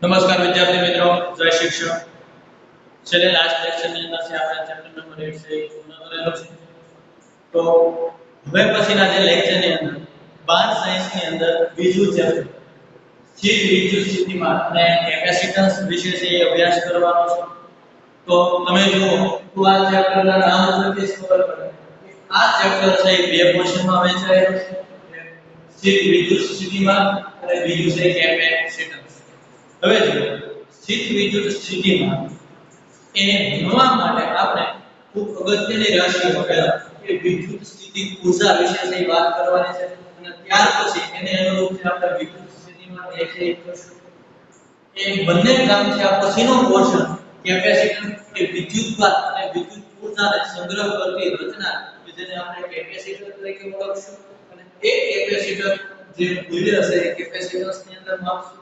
નમસ્કાર વિદ્યાર્થી મિત્રો, જય શિક્ષક. છેલ્લે લાસ્ટ લેક્ચરની અંદર છે આપણે ચેપ્ટર નંબર 8 છે પૂર્ણ કરેલો છે. તો હવે પછીના જે લેક્ચરની અંદર બાર સાયન્સની અંદર બીજું ચેપ્ટર સ્થિર વિદ્યુત સ્થિતિમાન અને કેપેસિટન્સ વિશે છે એ અભ્યાસ કરવાનો છે. તો તમે જુઓ તો આ ચેપ્ટરના નામ ઉપરથી જ ખબર પડે કે આ ચેપ્ટર છે એ બે પોર્શનમાં વહેંચાયેલું છે. સ્થિર વિદ્યુત સ્થિતિમાન અને બીજું છે કેપેસિટન્સ. હવે જો સ્થિર વિદ્યુત સ્થિતિમાન એ ભણવા માટે આપણે ખૂબ અગત્યની રાશિઓ પહેલા કે વિદ્યુત સ્થિતિ ઊર્જા વિશેની વાત કરવાની છે અને ત્યાર પછી એને અનુરૂપ છે આપણે વિદ્યુત સ્થિતિમાન વ્યાખ્યાયિત કરશું. એ બંને કામ છે આ પછીનો પોર્શન કેપેસિટન્સ કે વિદ્યુતભાર અને વિદ્યુત ઊર્જાને સંગ્રહ કરતી રચના કે જેને આપણે કેપેસિટર તરીકે ઓળખશું અને એ કેપેસિટર જે મૂલ્ય છે એ કેપેસિટન્સની અંદર માપશું.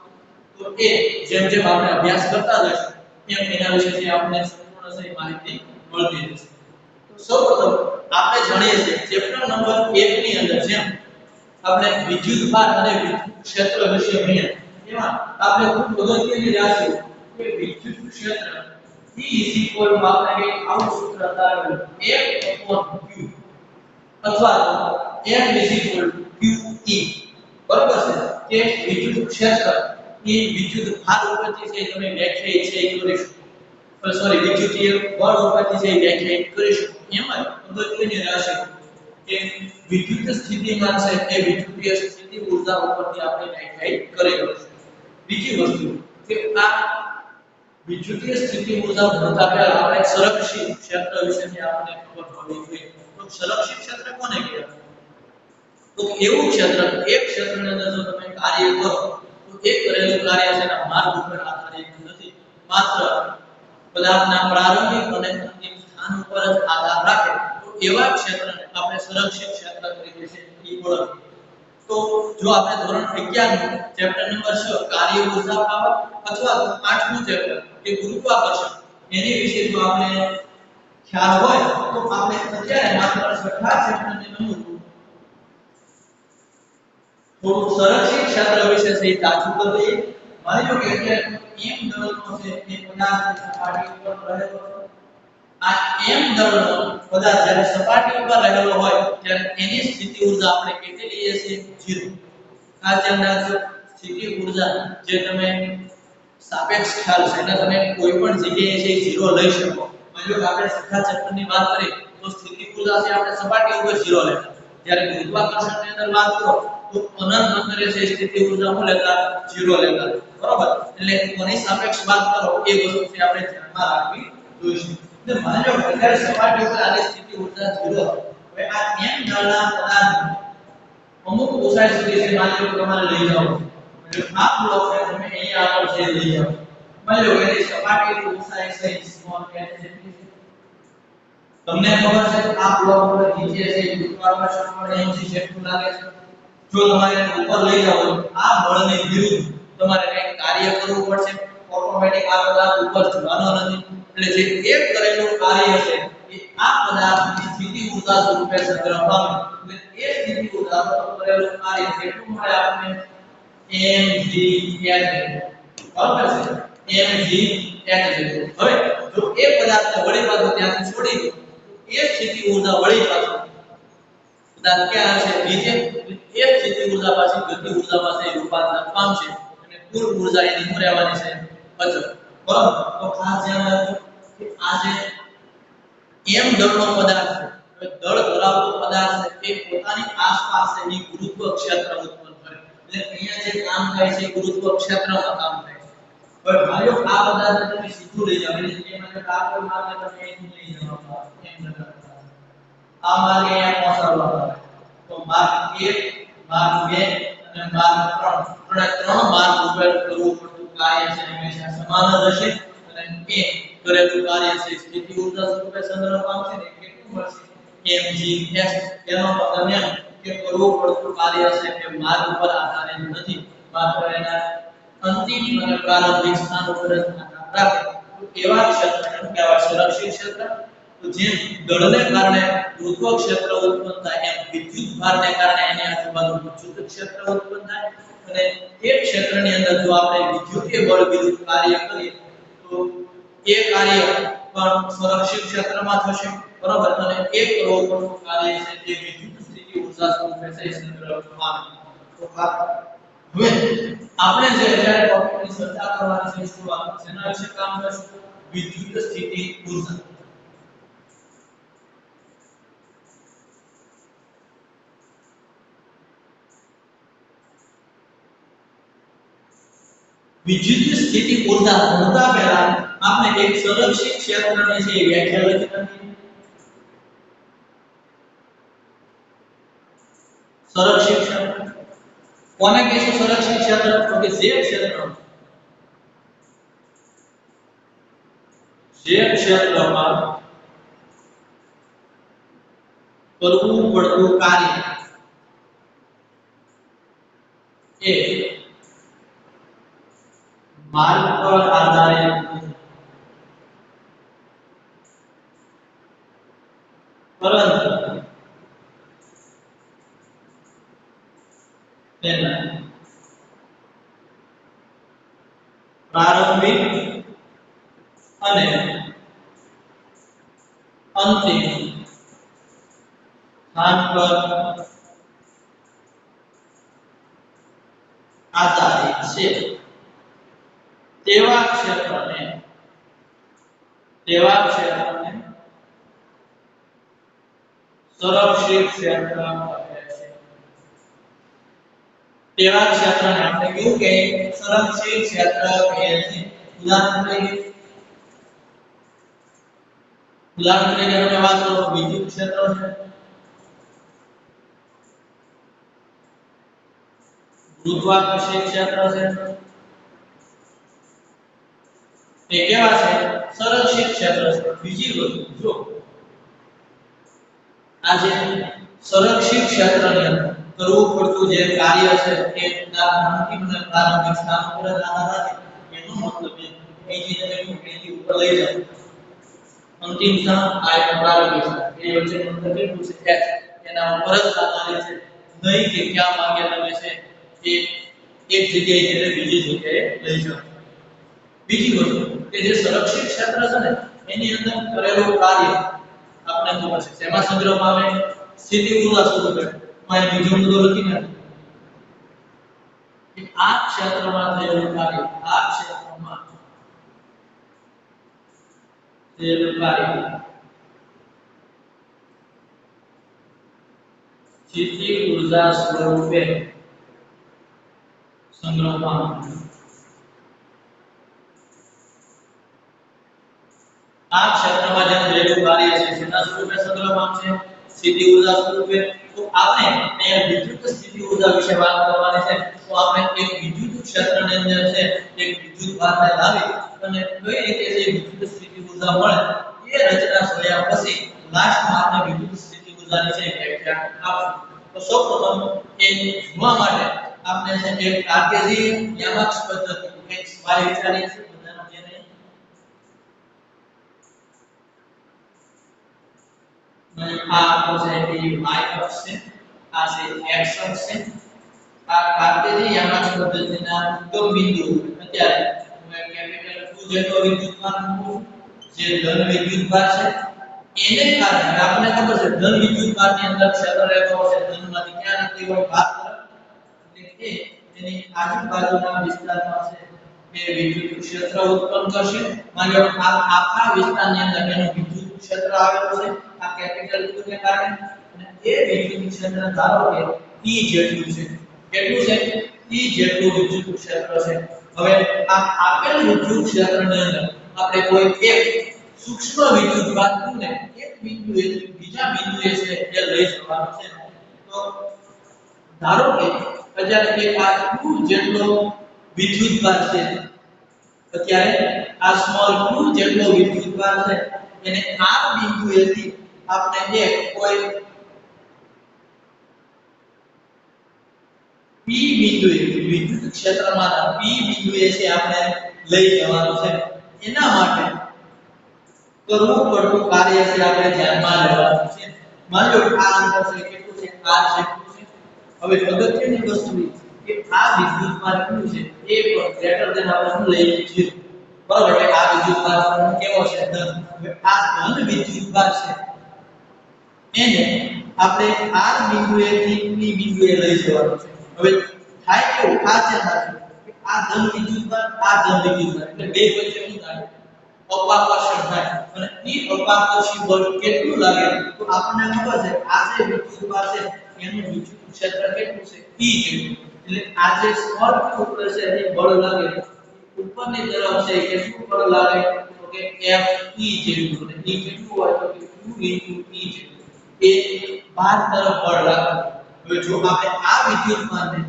તો એ જેમ જેમ આપણે અભ્યાસ કરતા જઈશું એમ એના વિશેની આપણને સંપૂર્ણ સહી માહિતી મળતી રહેશે. તો સૌપ્રથમ આપણે જાણીએ છીએ ચેપ્ટર નંબર 1 ની અંદર જેમ આપણે વિદ્યુતભાર અને વિદ્યુત ક્ષેત્ર વિશે ભણ્યા એમાં આપણે ખૂબ અગત્યની રાશિ કે વિદ્યુત ક્ષેત્ર E આપણે કે આવું સૂત્ર તારેલું 1/q અથવા તો F QE બરોબર છે કે વિદ્યુત ક્ષેત્ર એ વિદ્યુત ભાર ઉપરથી છે તમે વ્યાખ્યાયિત છે કરીશું. સોરી વિદ્યુતીય બળ ઉપરથી છે વ્યાખ્યાયિત કરીશું. એમાં અગત્યની રાશિ કે વિદ્યુત સ્થિતિમાન છે એ વિદ્યુતીય સ્થિતિ ઊર્જા ઉપરથી આપણે વ્યાખ્યાયિત કરીશું. બીજી વસ્તુ કે આ વિદ્યુતીય સ્થિતિ ઊર્જા ભણતા પહેલા આપણે સંરક્ષિત ક્ષેત્ર વિશેની આપણે ખબર હોવી જોઈએ. તો સંરક્ષિત ક્ષેત્ર કોને કહેવાય? તો એવું ક્ષેત્ર એક ક્ષેત્રની અંદર જો તમે કાર્ય કરો તો એ કરેલું કાર્ય છે એના માર્ગ ઉપર આધારિત નથી, માત્ર પદાર્થના પ્રારંભિક અને અંતિમ સ્થાન ઉપર જ આધાર રાખે. તો એવા ક્ષેત્રને આપણે સંરક્ષિત ક્ષેત્ર તરીકે છે ઓળખીએ. તો જો આપણે ધોરણ 11 નું ચેપ્ટર નંબર 6 કાર્ય ઊર્જા પાવર અથવા 8મું ચેપ્ટર કે ગુરુત્વાકર્ષણ એની વિશે જો આપણે ખ્યાલ હોય તો આપણે અત્યારે માત્ર છઠ્ઠા ચેપ્ટરને અનુરૂપ થોડું સંરક્ષિત ક્ષેત્ર વિશે છે તાજું કરી દઈએ. માની લો કે અત્યારે m દળનો છે એ પદાર્થ સપાટી ઉપર રહેલો છે. આ m દળનો પદાર્થ જ્યારે સપાટી ઉપર રહેલો હોય ત્યારે એની સ્થિતિ ઊર્જા આપણે કેટલી લઈએ છીએ? 0. આ ધ્યાન રાખજો, સ્થિતિ ઊર્જા જે તમે સાપેક્ષ ખ્યાલ છે એટલે તમે કોઈ પણ જગ્યાએ છે 0 લઈ શકો. માની લો કે આપણે છઠ્ઠા ચેપ્ટરની વાત કરીએ તો સ્થિતિ ઊર્જા છે આપણે સપાટી ઉપર 0 લેતા. જ્યારે ગુરુત્વાકર્ષણની અંદર વાત કરો તો અનંત અંતરે છે સ્થિતિ ઊર્જા હું લેતા 0 લેતા. બરોબર, એટલે કોની સાપેક્ષ વાત કરો એ વસ્તુ છે આપણે ધ્યાનમાં રાખવી જોઈશે. એટલે માની લો કે જ્યારે સપાટી ઉપર આની સ્થિતિ ઊર્જા 0 હવે આ m દળના પદાર્થ અમુક ઊંચાઈ સુધી છે માની લો કે તમારે લઈ જાવ એટલે આ બ્લોકને તમે અહીંયા આગળ છે લઈ જાવ. માની લો કે એની સપાટીની ઊંચાઈ છે સ્મોલ h જેટલી છે. તમને ખબર છે આ બ્લોક ઉપર નીચે છે ગુરુત્વાકર્ષણ બળ mg જેટલું લાગે છે. જો તમારે ઉપર લઈ જાવ આ બળની વિરુદ્ધ તમારે કંઈક કાર્ય કરવું પડશે. ઓટોમેટિક આ પદાર્થ ઉપર જવાનો નથી. એટલે જે એક કરેલું કાર્ય છે એ આ પદાર્થની સ્થિતિ ઊર્જા સ્વરૂપે સંગ્રહ પામે. એટલે એ સ્થિતિ ઊર્જા પર કરેલું કાર્ય કેટલું મળે આપણને? mgh. બરાબર છે, mgh. હવે જો એ પદાર્થને વળી પાછો ત્યાંથી છોડી દો તો એ સ્થિતિ ઊર્જા વળી પાછો પદાર્થ ક્યાં હશે? નીચે. એ સ્થિતિ ઊર્જા પાછી ગતિ ઊર્જા પાસે રૂપાંતર પામશે અને કુલ ઊર્જા એની રહેવાની છે અચળ. બરાબર, તો ખાસ ધ્યાન રાખજો કે આ જે m દળનો પદાર્થ છે, દળ ધરાવતો પદાર્થ છે એ પોતાની આસપાસ એની ગુરુત્વ ક્ષેત્ર ઉત્પન્ન કરે. એટલે અહીંયા જે કામ થાય છે ગુરુત્વ ક્ષેત્રમાં કામ થાય છે. હવે ભાઈઓ આ પદાર્થને તમે સીધું લઈ જાવ એટલે એ માટે આ કોઈ માર્ગે તમે અહીંથી લઈ જવાનું m દળ. આ માર્ગે અહીંયા પહોંચાડવાનું આવે તો માર્ગ 1, માર્ગ 2 અને માર્ગ 3 ત્રણ માર્ગ ઉપર કરવું પડતું કાર્ય છે હંમેશા સમાન જ હશે. અને એ કરેલું કાર્ય છે સ્થિતિ ઊર્જા સ્વરૂપે સંગ્રહ પામશે ને કેટલું મળશે? mgh. તેનો મતલબ એમ કે કરવું પડતું કાર્ય છે કે માર્ગ ઉપર આધારિત નથી, માત્ર એના અંતિમ અને પ્રારંભિક સ્થાન ઉપર જ આધાર રાખે. તો એવા ક્ષેત્રને કહેવાય સંરક્ષિત ક્ષેત્ર. તો જેમ દળને કારણે ગુરુત્વ ક્ષેત્ર ઉત્પન્ન થાય એમ વિદ્યુત ભારને કારણે એની આજુબાજુ વિદ્યુત ક્ષેત્ર ઉત્પન્ન થાય અને એ ક્ષેત્રની અંદર જો આપણે વિદ્યુત કે બળ વિરુદ્ધ કાર્ય કરીએ તો એ કાર્ય પણ સંરક્ષિત ક્ષેત્રમાં થશે, બરાબર, અને એક કરવો પડતું કાર્ય છે જે વિદ્યુત સ્થિતિ ઊર્જા સ્વરૂપે છે સંગ્રહવામાં આવે. તો હવે આપણે જે અત્યારે ટોપિકની ચર્ચા કરવાની છે શરૂઆત જેના વિશે કામ કરશું, વિદ્યુત સ્થિતિ ઊર્જા. વિદ્યુત સ્થિતિ ઊર્જા ભણતા પહેલા આપણે એક સંરક્ષિત ક્ષેત્રની છે વ્યાખ્યા લખી નાખીએ. સંરક્ષિત ક્ષેત્ર કોને કહીશું? સંરક્ષિત ક્ષેત્ર તો કે જે ક્ષેત્રમાં કરવું પડતું કાર્ય એ માર્ગ પર આધારિત પરંતુ તેના પ્રારંભિક અને અંતિમ સ્થાન પર આધારિત છે તેવા ક્ષેત્રને સંરક્ષિત ક્ષેત્ર કહે છે. તેવા ક્ષેત્રને આપણે કેવું કહીએ? સંરક્ષિત ક્ષેત્ર કહીએ છીએ. ઉદાહરણ તરીકે તમે વાત કરો વિદ્યુત ક્ષેત્ર છે, ગુરુત્વાકર્ષણ ક્ષેત્ર છે, તે કેવા છે? સંરક્ષિત ક્ષેત્ર છે. બીજી વસ્તુ જો આ જે સંરક્ષિત ક્ષેત્રની અંદર કરવું પડતું જે કાર્ય છે એ અંતિમ અને પ્રારંભિક સ્થાન પર આધાર રાખે. એનો મતલબ એ બીજી તમે પેલી ઉપર લઈ જાઓ, અંતિમ સ્થાન આ પ્રારંભિક સ્થાન એ વચ્ચેનું અંતર કેટલું છે? h. એના ઉપર જ આધારિત છે, નહીં કે ક્યાં માંગે તમે છે એ એક જગ્યાએ એટલે બીજી જગ્યાએ લઈ જાઓ. બીજી વસ્તુ કે જે સંરક્ષિત ક્ષેત્ર છે ને એની અંદર કરેલું કાર્ય આપણે ખબર છે શેમાં સંગ્રહમાં આવે? સ્થિતિ ઊર્જા સ્વરૂપે. માં બીજો મુદ્દો લખી નાખો કે આ ક્ષેત્રમાં થયેલું કાર્ય, આ ક્ષેત્રમાં થયેલું કાર્ય સ્થિતિ ઊર્જા સ્વરૂપે સંગ્રહમાં આવે. આ ક્ષેત્રમાં જે થયેલું કાર્ય છે તેના સ્વરૂપે સંગ્રહમાં છે સ્થિતિ ઊર્જા સ્વરૂપે. તો આપણે અહીંયા વિદ્યુત સ્થિતિ ઊર્જા વિશે વાત કરવાની છે. તો આપણે એક વિદ્યુત ક્ષેત્રની અંદર છે એક વિદ્યુત ભારને લાવી અને કઈ રીતે છે વિદ્યુત સ્થિતિ ઊર્જા મળે એ રચના જોયા પછી લાસ્ટમાં આપણે વિદ્યુત સ્થિતિ ઊર્જાની છે વ્યાખ્યા આપશું. તો સૌપ્રથમ એ જોવા માટે આપણે છે એક કાર્ટેશિયન યામાક્સ પદ્ધતિ એક સ્વાય વિચારી છે. આ પોઝિટિવ y અક્ષ છે, આ છે x અક્ષ છે. આ કાર્ટેશિયન યામાક્સ પદ્ધતિના ઉદ્ગમ બિંદુ અત્યારે હું કેપિટલ Q જેટલો વિદ્યુતભાર મૂકું જે ધન વિદ્યુતભાર છે. એને કારણે આપણને ખબર છે ધન વિદ્યુતભારની અંદર ક્ષેત્ર રેખાઓ છે ધનમાંથી ક્યાં નીકળી હોય ભાર તરફ, એટલે કે એની આજુબાજુના વિસ્તારમાં છે એ વિદ્યુત ક્ષેત્ર ઉત્પન્ન કરશે. માની લો આ આખા વિસ્તારની અંદર એનું વિદ્યુત ક્ષેત્ર આવેલું છે આ કેપિટલ Q ને કારણે, અને એ વિદ્યુત ક્ષેત્ર ધારો કે E જેટલું છે. કેટલું છે? E જેટલું વિદ્યુત ક્ષેત્ર છે. હવે આ આપેલ વિદ્યુત ક્ષેત્રની અંદર આપણે કોઈ એક સૂક્ષ્મ વિદ્યુતભાર ને એક બિંદુએ બીજા બિંદુએ છે એ લઈ જવાનું છે. તો ધારો કે અત્યારે એક આ Q જેટલો વિદ્યુતભાર છે, અત્યારે આ સ્મોલ q જેટલો વિદ્યુતભાર છે એને આ બિંદુએથી આપણે એક કોઈ p બિંદુએ વિદ્યુત ક્ષેત્રમાંના p બિંદુએ છે આપણે લઈ જવાનું છે. એના માટે કરવું પડતું કાર્ય છે આપણે ધ્યાનમાં લેવાનું છે. માની લો આ અંતર છે કેટલું છે r જેટલું છે. હવે અગત્યની વસ્તુ કે આ વિદ્યુતભાર શું છે એ ગ્રેટર ધેન આપણે શું લઈએ 0 બરાબર એટલે આ વિદ્યુતભાર કેવો છે ધન હવે આ ધન વિદ્યુતભાર છે એને આપણે R બિંદુએથી P બિંદુએ લઈ જવાનું છે હવે થાય કેવું આ છે કે આ ધન વિદ્યુતભાર આ ધન વિદ્યુતભાર એટલે બે વચ્ચે શું થાય અપાકર્ષણ થાય અને એ અપાકર્ષી બળ કેટલું લાગે તો આપણને ખબર છે આ જે વિદ્યુતભાર છે એનું વિદ્યુત ક્ષેત્ર કેટલું છે E જેટલું એટલે આ જે સ્પર્શ ઉપર છે એ બળ લાગે ઉપરની તરફ છે કેટલું બળ લાગે તો કે F E જેટલું અને E કેટલું હોય તો કે Q E જેટલું એ બહાર તરફ બળ લાગે હવે જો આપણે આ વિદ્યુતભારને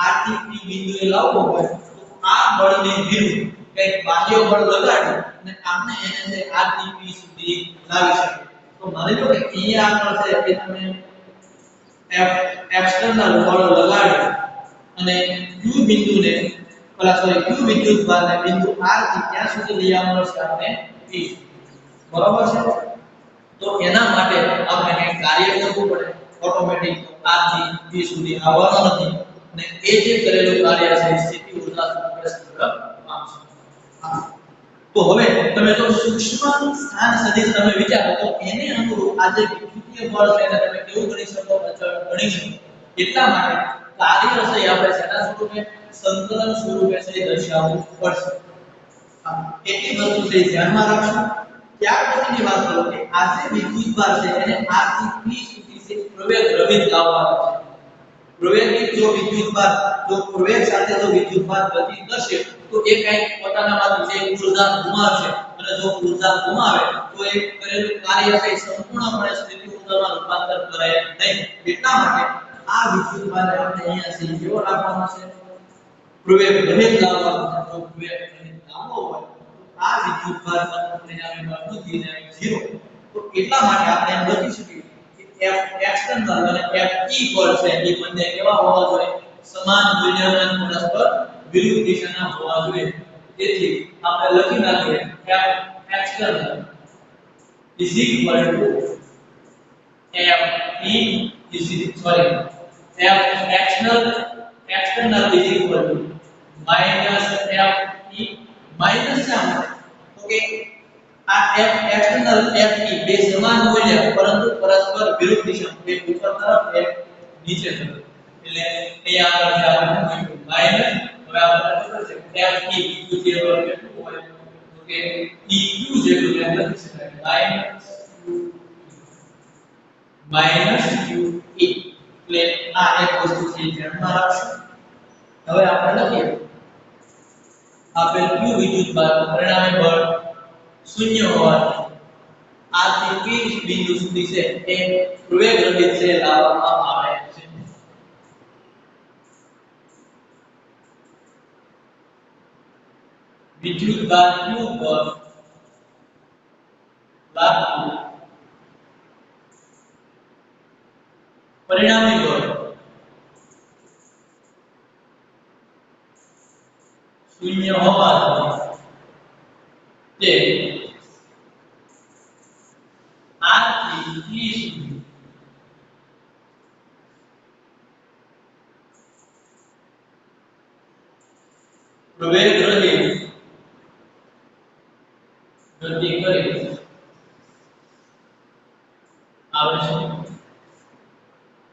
R થી P બિંદુએ લાવવો હોય તો આ બળને વિરુદ્ધ કંઈક બાહ્ય બળ લગાડી અને આપણે એને છે R થી P સુધી લાવી શકીએ તો માની લો કે અહીંયા આગળ છે કે તમે એક્સટર્નલ બળ લગાડી અને Q બિંદુને Q વિદ્યુતભારને બિંદુ R થી ક્યાં સુધી લઈ આવવાનો છે આપણે P બરાબર છે તો એના માટે આપણે કંઈક કાર્ય કરવું પડે ઓટોમેટિક R થી P સુધી આવવાનો નથી અને એ જે કરેલું કાર્ય છે સ્થિતિ ઊર્જા સંપ્રેષણ તરફ પામશે તો હવે તમે જો સૂક્ષ્મ સ્થાન સદિશ તમે વિચારો તો એને અનુરૂપ આ જે વિદ્યુતીય બળ છે એને તમે કેવું ગણી શકો અચળ ગણી શકો એટલા માટે કાર્ય છે આપણે સેના સ્વરૂપે સંકલન સ્વરૂપે છે દર્શાવવું પડશે એટલી વસ્તુ છે ધ્યાનમાં રાખજો ત્યાર પછીની વાત કરો કે આ જે વિદ્યુતભાર છે એને R થી P સુધી છે પ્રવેગ રહિત લાવવાનો છે પ્રવેગિત જો વિદ્યુતભાર જો પ્રવેગ સાથે જો વિદ્યુતભાર ગતિ કરશે તો એ કંઈક પોતાનામાંથી જે ઊર્જા ગુમાવશે અને જો ઊર્જા ગુમાવે તો એ કરેલું કાર્ય છે સંપૂર્ણપણે સ્થિતિ ઊર્જામાં રૂપાંતર કરે નહીં એટલા માટે આ વિદ્યુતભારને આપણે અહીંયા છે કેવો રાખવાનો છે પ્રવેગ રહિત લાવવાનો છે જો પ્રવેગ રહિત લાવવો હોય તો આ વિદ્યુતભારમાં પરિણામી બળ નથી જાય 0 તો એટલા માટે આપણે એમ લખી શકીએ કે F એક્સટર્નલ અને F E બળ છે એ બંને કેવા હોવા જોઈએ સમાન મૂલ્યના પરસ્પર વિરુદ્ધ દિશાના હોવા જોઈએ તેથી આપણે લખી નાખીએ F external is equal to F E F external is equal to minus F E minus શા માટે તો કે આ F external F E બે સમાન મૂલ્ય પરંતુ પરસ્પર વિરુદ્ધ દિશામાં એક ઉપર તરફ એક નીચે તરફ એટલે અહીંયા આગળ આપણે માઈનસ હવે આપણે ખબર છે F E વિદ્યુતીય બળ કેટલું હોય તો કે E Q જેટલું લખી શકાય માઈનસ Q E એટલે આ એક વસ્તુ છે ધ્યાનમાં રાખશો હવે આપણે લખીએ આપેલ Q વિદ્યુતભાર પરિણામી બળ 0 હોવાથી R થી P બિંદુ સુધી છે એ પ્રવેગ રહિત છે લાવવામાં આવે છે વિદ્યુતભાર Q પર લાગતું પરિણામી બળ 0 હોવાથી તે R થી P સુધી પ્રવેગ રહિત ગતિ કરી આવે છે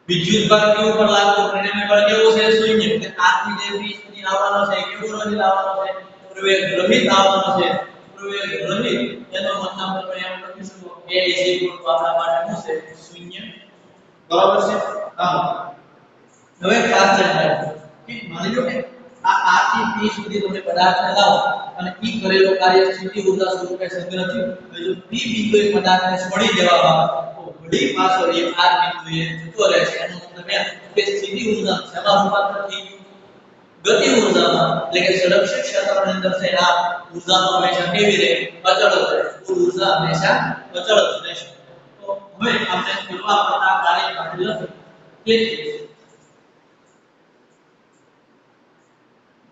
વિદ્યુતભાર Q પર લાગતું પરિણામી બળ કેવું છે 0 એટલે R થી જે P સુધી આવવાનો છે કેવો રહિત આવવાનો છે પ્રવેગ રહિત આવવાનો છે પ્રવેગ રહિત એનો મતલબ તમે એમ લખી શકો A આપણા માટે શું છે 0 બરાબર છે હા હવે ખાસ ધ્યાન રાખો કે માની લો કે આ R થી P સુધી તમે પદાર્થને લાવો અને P કરેલો કાર્ય સ્થિતિ ઊર્જા સ્વરૂપે સંગ્રહ થયું તો જો P બિંદુએ પદાર્થને છોડી દેવામાં આવે તો વળી પાછો એ R બિંદુએ જતો રહે છે એનો મતલબ એ કે સ્થિતિ ઊર્જા શેમાં રૂપાંતર થઈ ગયું ગતિ ઊર્જામાં એટલે કે સંરક્ષિત ક્ષેત્રની અંદર છે આ ઊર્જાનો હંમેશા કેવી રહે અચળ જ રહે ઊર્જા હંમેશા અચળ જ રહેશે તો હવે આપણે કરવા પડતા કાર્ય કાઢી લઈએ કે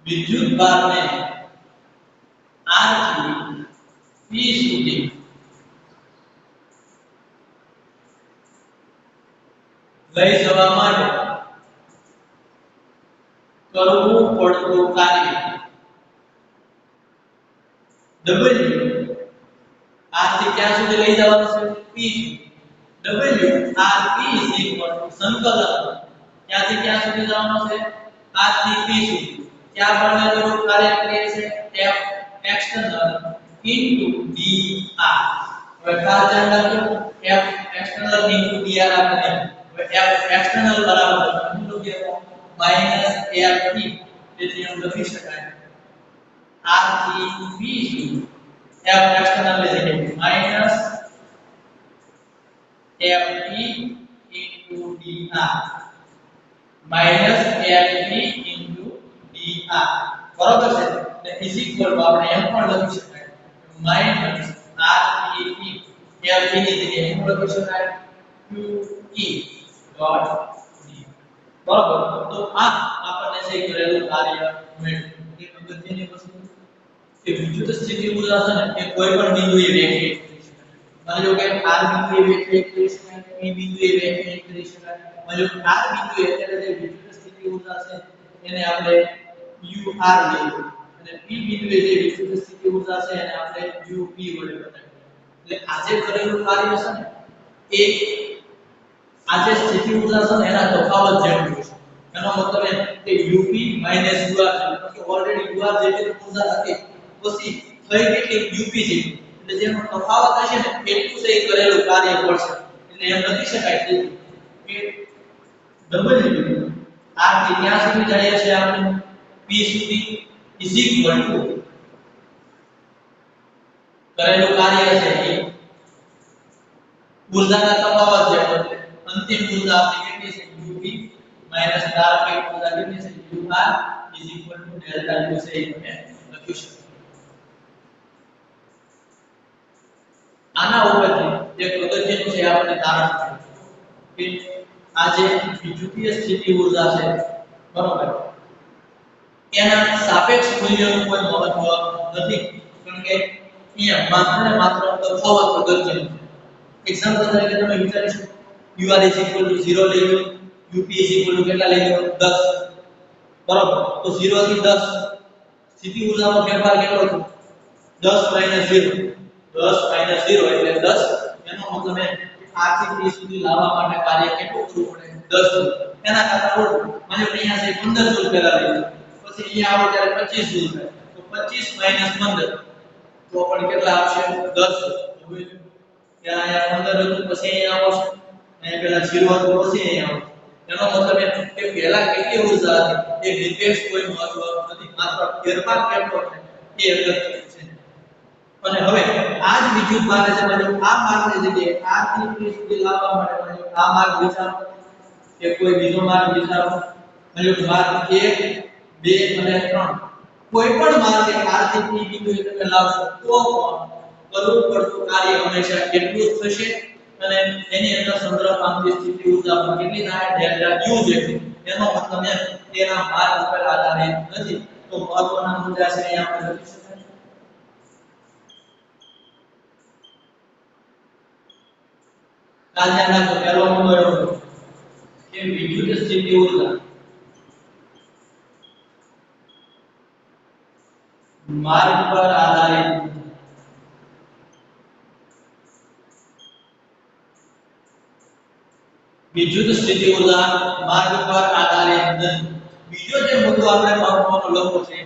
વિદ્યુતભારને R થી P સુધી લઈ જવા માટે કરવું પડતું કાર્ય W R થી ક્યાં સુધી લઈ જવાનું છે P W R P સંકલન ક્યાંથી ક્યાં સુધી જવાનું છે R થી P સુધી ક્યાં બળનું કાર્ય કરીએ છે F external into dr હવે ખાસ ધ્યાન રાખજો F external into dr આપણે હવે F external બરાબર શું લખીએ -RP તેથી એમ લખી શકાય R થી P સુધી F external ની જગ્યાએ -FE into dr -FE into dr બરોબર છે એટલે ઇઝ ઇક્વલ ટુ આપણે એમ પણ લખી શકાય -RPE FE ની જગ્યાએ શું લખી શકાય QE ડોટ D બરોબર તો આ આપણને જે કરેલું કાર્ય મળ્યું એ અગત્યની વસ્તુ કે વિદ્યુત સ્થિતિ ઊર્જા છે ને એ કોઈ પણ બિંદુએ વ્યાખ્યાયિત કરી શકાય માની લો કે R બિંદુએ વ્યાખ્યાયિત કરી શકાય P બિંદુએ વ્યાખ્યાયિત કરી શકાય માની લો કે R બિંદુએ એટલે જે વિદ્યુત સ્થિતિ ઊર્જા છે એને આપણે UR લઈએ અને P બિંદુએ જે વિદ્યુત સ્થિતિ ઊર્જા છે એને આપણે UP વડે બતાવીએ એટલે આજે કરેલું કાર્ય છે ને એ આજે સ્થિતિ ઊર્જા છે ને એના તફાવત જેટલું છે એનો મતલબ એ કે UP UR કે ઓલરેડી UR જેટલી ઊર્જા હતી પછી થઈ કેટલી UP જેટલી એટલે જેનો તફાવત હશે ને એટલું છે કરેલું કાર્ય પડશે એટલે એમ લખી શકાય કે W R થી ક્યાં સુધી જાય છે આપણે P સુધી ઇઝ ઇક્વલ ટુ કરેલું કાર્ય છે એ ઊર્જાના તફાવત જેટલો છે અંતિમ ઊર્જા આપણી કેટલી છે UP માઈનસ ટાર્ગેટ ઊર્જા કેટલી છે UR is equal to delta U છે એ તમે લખી શકો આના ઉપરથી એક અગત્યનું છે આપણે તારણ કે આજે વિદ્યુતીય સ્થિતિ ઊર્જા છે બરોબર એના સાપેક્ષ મૂલ્યનું કોઈ મહત્વ નથી કારણ કે અહીંયા માત્ર ને માત્ર તફાવત અગત્યનો છે એક્ઝામ્પલ તરીકે તમે વિચારી શકો UR 0 લઈ લો UP કેટલા લઈ લો 10 બરોબર તો 0 થી 10 સ્થિતિ ઊર્જાનો ફેરફાર કેટલો છે 10 - 0 10 - 0 એટલે 10 એનો મતલબ એ કે R થી P સુધી લાવવા માટે કાર્ય કેટલું કરવું પડે 10 જૂલ એના કરતા ઓછું માનો કે અહીંયા છે 15 જૂલ પહેલા લઈ લો પછી અહીંયા આવો ત્યારે 25 જૂલ થાય તો 25 - 15 તો પણ કેટલા આવશે 10 હવે ત્યાં અહીંયા 15 હતું પછી અહીંયા આવશે અહીંયા પેલા 0 હતું પછી અહીંયા આવશે એનો મતલબ એ કે પહેલા કેટલી ઊર્જા હતી એ નિર્દેશ કોઈ મહત્વ નથી માત્ર ફેરફાર કેટલો છે એ અગત્યનું છે અને હવે આ જ વિદ્યુત માર્ગ છે માનો આ માર્ગની જગ્યાએ R થી P સુધી લાવવા માટે માનો આ માર્ગ વિચારો કે કોઈ બીજો માર્ગ વિચારો માનો માર્ગ 1 2 અને 3 કોઈ પણ માર્ગે R થી P બિંદુએ તમે લાવશો તો કરવું પડતું કાર્ય હંમેશા કેટલું જ થશે અને એની અંદર સંગ્રહ પામતી સ્થિતિ ઊર્જા પણ કેટલી થાય ડેલ્ટા U જેટલી એનો મતલબ એ તેના માર્ગ ઉપર આધારિત નથી તો મહત્વના મુદ્દા છે અહીંયા આપણે લખી શકાય ધ્યાન રાખો પહેલો મુદ્દો એવો કે વિદ્યુત સ્થિતિ ઊર્જા માર્ગ પર આધારિત વિદ્યુત સ્થિતિ ઊર્જા માર્ગ પર આધારિત નથી બીજો જે મુદ્દો આપણે મહત્વનો લખવો છે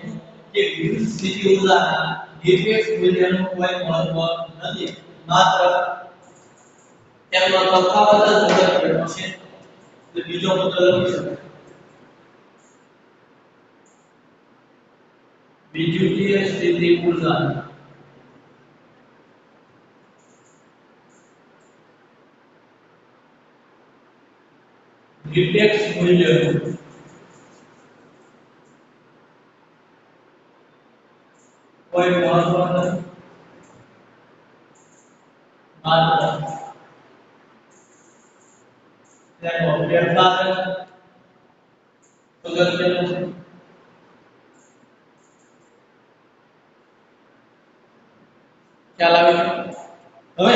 કે વિદ્યુત સ્થિતિ ઊર્જાના નિરપેક્ષ મૂલ્યનું કોઈ મહત્વ નથી માત્ર તેમનો તફાવત જ અગત્યનો છે એટલે બીજો મુદ્દો લખી શકાય વિદ્યુતીય સ્થિતિ ઊર્જા નિરપેક્ષ મૂલ્યનું કોઈ મહત્વ નથી માત્ર તેનો ફેરફાર અગત્યનો છે ખ્યાલ આવે હવે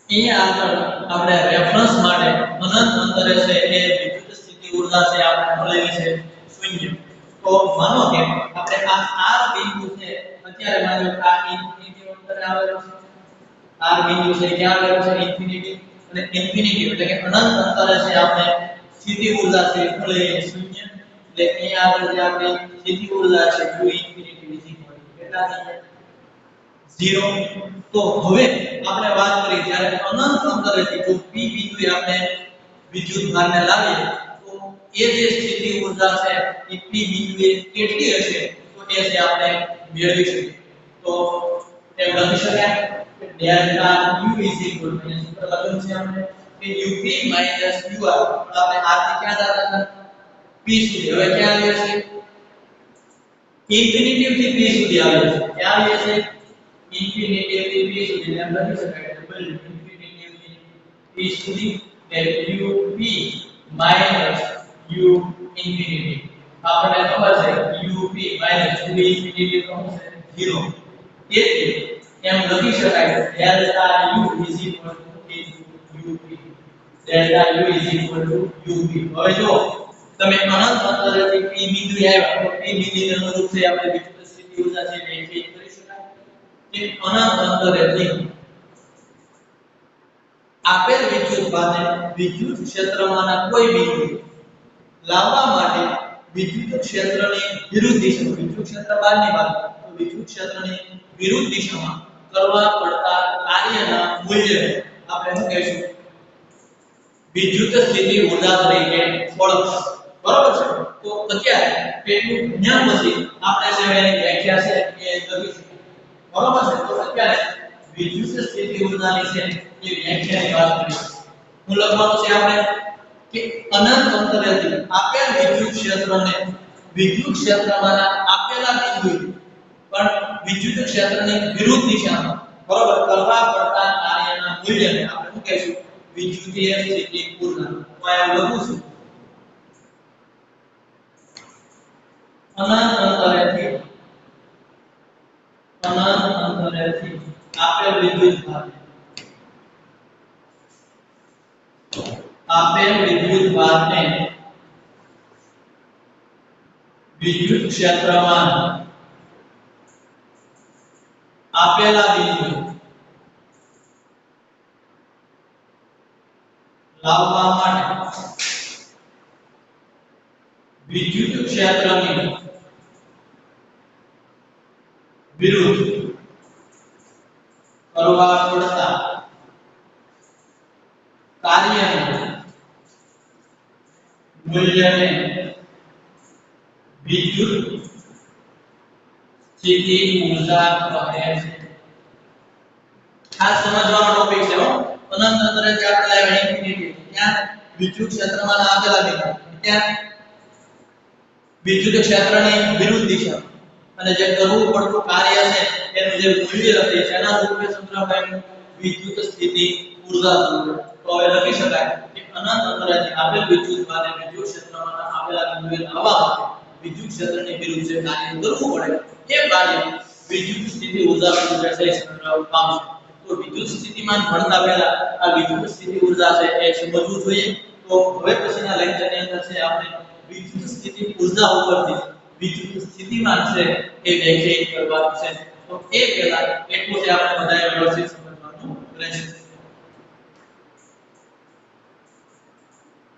અહીંયા આગળ આપણે રેફરન્સ માટે અનંત અંતરે છે એ વિદ્યુત સ્થિતિ ઊર્જા છે આપણે મળેલી છે શૂન્ય તો માનો કે આપણે આ R બિંદુ છે અત્યારે માનો કે આ ઇન્ફિનિટી અંતરે આવેલો છે R બિંદુ છે ક્યાં આવેલો છે ઇન્ફિનિટી અને ઇન્ફિનિટી એટલે કે અનંત અંતરે છે આપણે સ્થિતિ ઊર્જા છે એટલે શૂન્ય એટલે અહીંયા આગળ જે આપણે સ્થિતિ ઊર્જા છે u ઇન્ફિનિટી કેટલા થાય 0 તો હવે આપણે વાત કરી જ્યારે અનંત અંતરેથી જો p બિંદુએ આપણે વિદ્યુત ભારને લાવીએ તો એ જે સ્થિતિ ઊર્જા છે એ p બિંદુએ કેટલી હશે તો એ છે આપણે મેળવી શકીએ તો એમ લખી શકાય કે ડેલ્ટા u સૂત્ર લખ્યું છે આપણે કે up ur આપણે r થી ક્યાં જતા હતા p સુધી હવે ક્યાં આવ્યા છે ઇન્ફિનિટી થી p સુધી આવ્યા છે ક્યાં આવ્યા છે ઇન્ફિનિટી થી p સુધી એમ લખી શકાય ડબલ ઇન્ફિનિટી થી p સુધી એટલે up u ઇન્ફિનિટી આપણે ખબર છે up u ઇન્ફિનિટી તો છે 0 તેથી એમ લખી શકાય delta u up delta u up હવે જો તમે અનંત અંતરેથી p બિંદુ આવ્યા તો p બિંદુને અનુરૂપ છે આપણે વિદ્યુત સ્થિતિ ઊર્જા છે વ્યાખ્યાયિત કરી શકાય કે અનંત અંતરેથી આપેલ વિદ્યુત ભારને વિદ્યુત ક્ષેત્રમાંના કોઈ બિંદુ લાવવા માટે વિદ્યુત ક્ષેત્રની વિરુદ્ધ દિશામાં વિદ્યુત ક્ષેત્ર બહારની બાજુ તો વિદ્યુત ક્ષેત્રની વિરુદ્ધ દિશામાં કરવા પડતા કાર્યના મૂલ્યને આપણે શું કહીશું વિદ્યુત સ્થિતિ ઊર્જા તરીકે ઓળખશું બરાબર છે તો અત્યારે પેલું જ્ઞાન પછી આપણે જે એની વ્યાખ્યા છે એ લખીશું બરાબર છે તો અત્યારે વિદ્યુત સ્થિતિ ઊર્જાની છે એ વ્યાખ્યાની વાત કરીશું હું લખવાનું છે આપણે કે અનંત અંતરેથી આપેલ વિદ્યુત ક્ષેત્રને વિદ્યુત ક્ષેત્રમાંના આપેલા બિંદુએ પણ વિદ્યુત ક્ષેત્રની વિરુદ્ધ દિશામાં બરાબર કરવા પડતા કાર્યના મૂલ્યને આપણે શું કહીશું વિદ્યુતીય સ્થિતિ ઊર્જા તો આ લખું છું અનંત અંતરેથી આપેલ વિદ્યુત ભારને વિદ્યુત ક્ષેત્રમાં આપેલા બિંદુ લાવવા માટે વિદ્યુત ક્ષેત્રની વિરુદ્ધ કરવા પડતા કાર્યનું મૂલ્યને વિદ્યુત સ્થિતિ ઊર્જા કહે છે ખાસ સમજવાનો ટોપિક છે હો અનંત અંતરેથી આપણે લાવ્યા ઇન્ફિનિટી ત્યાં વિદ્યુત ક્ષેત્રમાં આપેલા બિંદુ ત્યાં વિદ્યુત ક્ષેત્રની વિરુદ્ધ દિશા અને જે કરવું પડતું કાર્ય છે એનું જે મૂલ્ય હશે તેના રૂપે સંગ્રહાયેલું વિદ્યુત સ્થિતિ ઊર્જા સ્વરૂપે તો હવે લખી શકાય કે અનંત અંતરેથી આપેલ વિદ્યુત ભારને વિદ્યુત ક્ષેત્રમાં આપેલા બિંદુએ લાવવા માટે વિદ્યુત ક્ષેત્રની વિરુદ્ધ જે કાર્ય કરવું પડે એ કાર્ય વિદ્યુત સ્થિતિ ઊર્જા સ્વરૂપે સંગ્રહ પામશે તો વિદ્યુત સ્થિતિમાન ભણતા પહેલા આ વિદ્યુત સ્થિતિ ઊર્જા છે એ સમજવું જોઈએ તો હવે પછીના લેક્ચરની અંદર છે આપણે વિદ્યુત સ્થિતિ ઊર્જા ઉપરથી વિદ્યુત સ્થિતિમાન છે એ વ્યાખ્યાયિત કરવાનું છે તો એ પહેલા એટલું જે આપણે બધાએ વ્યવસ્થિત સમજવાનું રહેશે